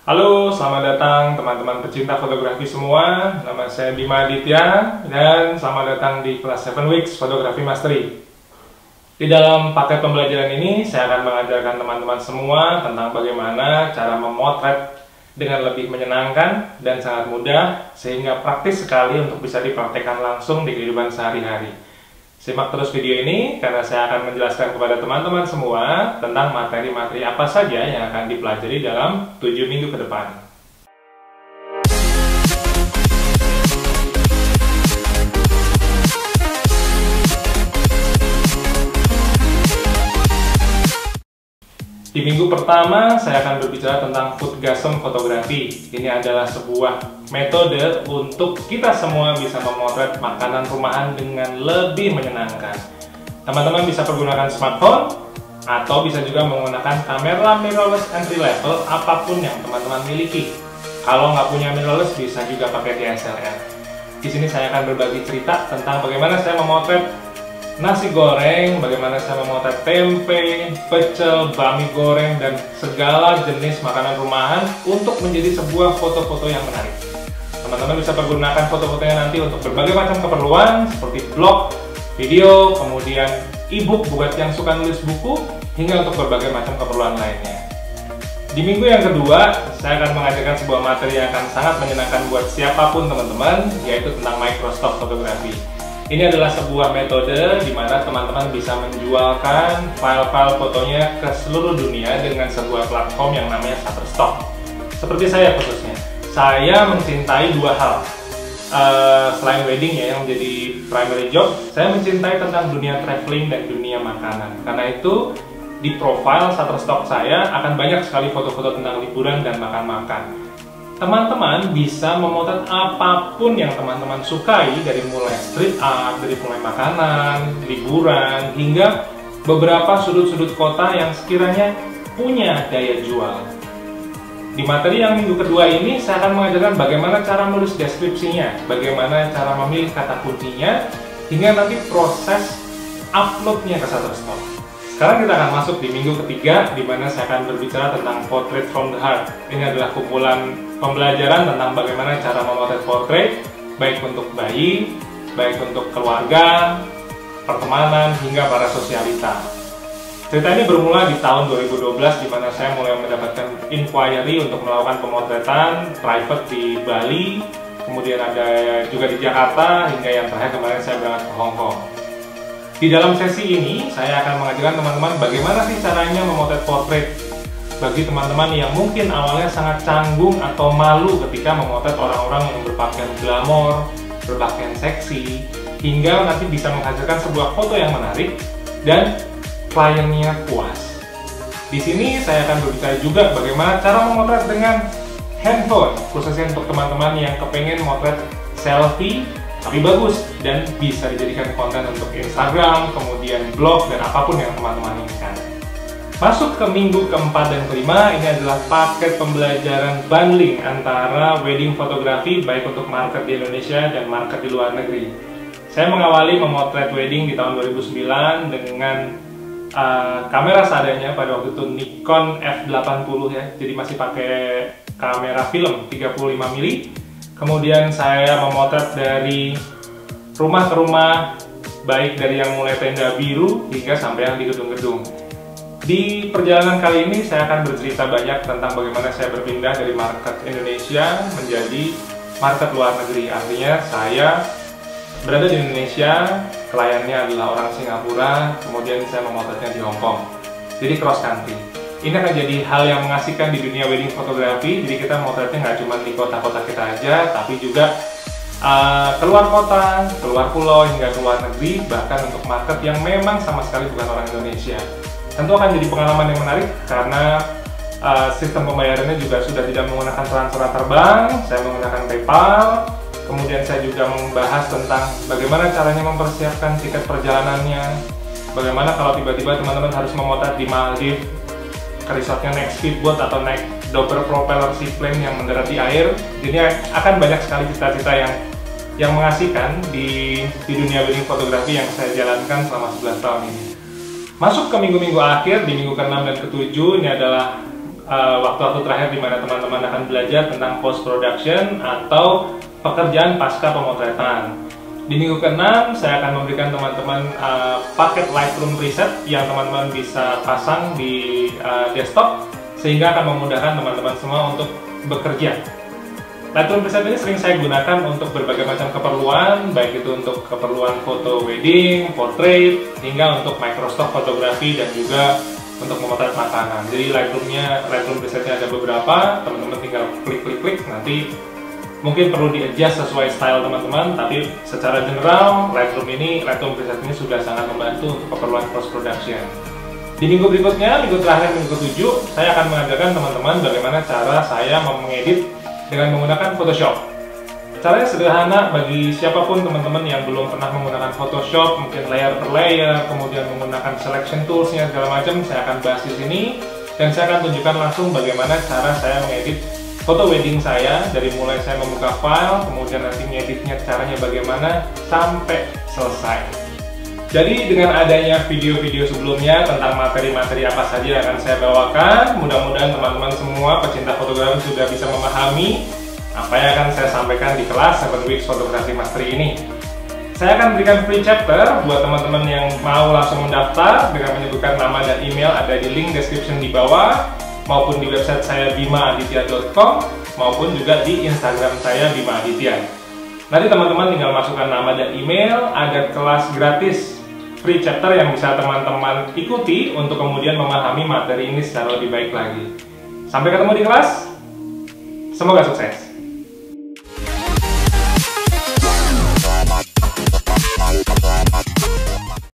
Halo, selamat datang teman-teman pecinta fotografi semua. Nama saya Bima Aditya dan selamat datang di kelas 7 Weeks Fotografi Mastery. Di dalam paket pembelajaran ini, saya akan mengajarkan teman-teman semua tentang bagaimana cara memotret dengan lebih menyenangkan dan sangat mudah, sehingga praktis sekali untuk bisa dipraktekkan langsung di kehidupan sehari-hari. Simak terus video ini karena saya akan menjelaskan kepada teman-teman semua tentang materi-materi apa saja yang akan dipelajari dalam 7 minggu ke depan. Di minggu pertama, saya akan berbicara tentang foodgasm fotografi. Ini adalah sebuah metode untuk kita semua bisa memotret makanan rumahan dengan lebih menyenangkan. Teman-teman bisa pergunakan smartphone, atau bisa juga menggunakan kamera mirrorless entry level apapun yang teman-teman miliki. Kalau nggak punya mirrorless, bisa juga pakai DSLR. Di sini saya akan berbagi cerita tentang bagaimana saya memotret nasi goreng, bagaimana saya memotret tempe, pecel, bakmi goreng, dan segala jenis makanan rumahan untuk menjadi sebuah foto-foto yang menarik. Teman-teman bisa pergunakan foto-fotonya nanti untuk berbagai macam keperluan seperti blog, video, kemudian e-book buat yang suka nulis buku, hingga untuk berbagai macam keperluan lainnya. Di minggu yang kedua, saya akan mengajarkan sebuah materi yang akan sangat menyenangkan buat siapapun teman-teman, yaitu tentang microstock fotografi. Ini adalah sebuah metode di mana teman-teman bisa menjualkan file-file fotonya ke seluruh dunia dengan sebuah platform yang namanya Shutterstock. Seperti saya khususnya, saya mencintai dua hal. Selain wedding ya, yang menjadi primary job, saya mencintai tentang dunia traveling dan dunia makanan. Karena itu, di profile Shutterstock saya akan banyak sekali foto-foto tentang liburan dan makan-makan. Teman-teman bisa memotret apapun yang teman-teman sukai, dari mulai street art, dari mulai makanan, liburan, hingga beberapa sudut-sudut kota yang sekiranya punya daya jual. Di materi yang minggu kedua ini, saya akan mengajarkan bagaimana cara menulis deskripsinya, bagaimana cara memilih kata kuncinya, hingga nanti proses uploadnya ke Shutterstock. Sekarang kita akan masuk di minggu ketiga, di mana saya akan berbicara tentang Portrait from the Heart. Ini adalah kumpulan pembelajaran tentang bagaimana cara memotret portrait, baik untuk bayi, baik untuk keluarga, pertemanan, hingga para sosialita. Cerita ini bermula di tahun 2012, di mana saya mulai mendapatkan inquiry untuk melakukan pemotretan private di Bali, kemudian ada juga di Jakarta, hingga yang terakhir kemarin saya berangkat ke Hong Kong. Di dalam sesi ini, saya akan mengajarkan teman-teman bagaimana sih caranya memotret portrait. Bagi teman-teman yang mungkin awalnya sangat canggung atau malu ketika memotret orang-orang yang berpakaian glamor, berpakaian seksi, hingga nanti bisa menghasilkan sebuah foto yang menarik dan kliennya puas. Di sini saya akan berbicara juga bagaimana cara memotret dengan handphone, khususnya untuk teman-teman yang kepengen motret selfie tapi bagus dan bisa dijadikan konten untuk Instagram, kemudian blog, dan apapun yang teman-teman inginkan. Masuk ke minggu keempat dan kelima, ini adalah paket pembelajaran bundling antara wedding fotografi baik untuk market di Indonesia dan market di luar negeri. Saya mengawali memotret wedding di tahun 2009 dengan kamera seadanya, pada waktu itu Nikon F80 ya, jadi masih pakai kamera film 35mm. Kemudian saya memotret dari rumah ke rumah, baik dari yang mulai tenda biru hingga sampai yang di gedung-gedung. Di perjalanan kali ini saya akan bercerita banyak tentang bagaimana saya berpindah dari market Indonesia menjadi market luar negeri. Artinya saya berada di Indonesia, kliennya adalah orang Singapura, kemudian saya memotretnya di Hong Kong. Jadi cross country. Ini akan jadi hal yang mengasihkan di dunia wedding fotografi. Jadi kita motretnya nggak cuma di kota-kota kita aja, tapi juga keluar kota, keluar pulau, hingga keluar negeri, bahkan untuk market yang memang sama sekali bukan orang Indonesia. Tentu akan jadi pengalaman yang menarik karena sistem pembayarannya juga sudah tidak menggunakan transfer antar bank, saya menggunakan PayPal. Kemudian saya juga membahas tentang bagaimana caranya mempersiapkan tiket perjalanannya, bagaimana kalau tiba-tiba teman-teman harus memotret di Maldives, ke resortnya naik speedboat atau naik doper propeller seaplane yang mendarat di air. Jadi akan banyak sekali cita-cita yang mengasihkan di dunia wedding fotografi yang saya jalankan selama 11 tahun ini. Masuk ke minggu-minggu akhir, di minggu ke-6 dan ke-7, ini adalah waktu-waktu terakhir di mana teman-teman akan belajar tentang post production atau pekerjaan pasca pemotretan. Di minggu ke-6 saya akan memberikan teman-teman paket Lightroom preset yang teman-teman bisa pasang di desktop sehingga akan memudahkan teman-teman semua untuk bekerja. Lightroom preset ini sering saya gunakan untuk berbagai macam keperluan, baik itu untuk keperluan foto wedding, portrait, hingga untuk microstock fotografi dan juga untuk memotret makanan. Jadi Lightroom presetnya ada beberapa, teman-teman tinggal klik, nanti mungkin perlu di-adjust sesuai style teman-teman, tapi secara general Lightroom preset ini sudah sangat membantu untuk keperluan post production. Di minggu berikutnya, minggu terakhir, minggu ke-7, saya akan mengajarkan teman-teman bagaimana cara saya mengedit dengan menggunakan Photoshop. Caranya sederhana bagi siapapun teman-teman yang belum pernah menggunakan Photoshop, mungkin layer per layer, kemudian menggunakan selection toolsnya segala macam, saya akan bahas di sini dan saya akan tunjukkan langsung bagaimana cara saya mengedit foto wedding saya dari mulai saya membuka file, kemudian nanti ngeditnya caranya bagaimana sampai selesai. Jadi dengan adanya video-video sebelumnya tentang materi-materi apa saja yang akan saya bawakan, mudah-mudahan teman-teman semua pecinta fotografi sudah bisa memahami apa yang akan saya sampaikan di kelas 7 Weeks Photography Mastery ini. Saya akan berikan free chapter buat teman-teman yang mau langsung mendaftar dengan menyebutkan nama dan email ada di link description di bawah, maupun di website saya bimaaditya.com, maupun juga di Instagram saya bimaaditya. Nanti teman-teman tinggal masukkan nama dan email, ada kelas gratis free chapter yang bisa teman-teman ikuti untuk kemudian memahami materi ini secara lebih baik lagi. Sampai ketemu di kelas, semoga sukses!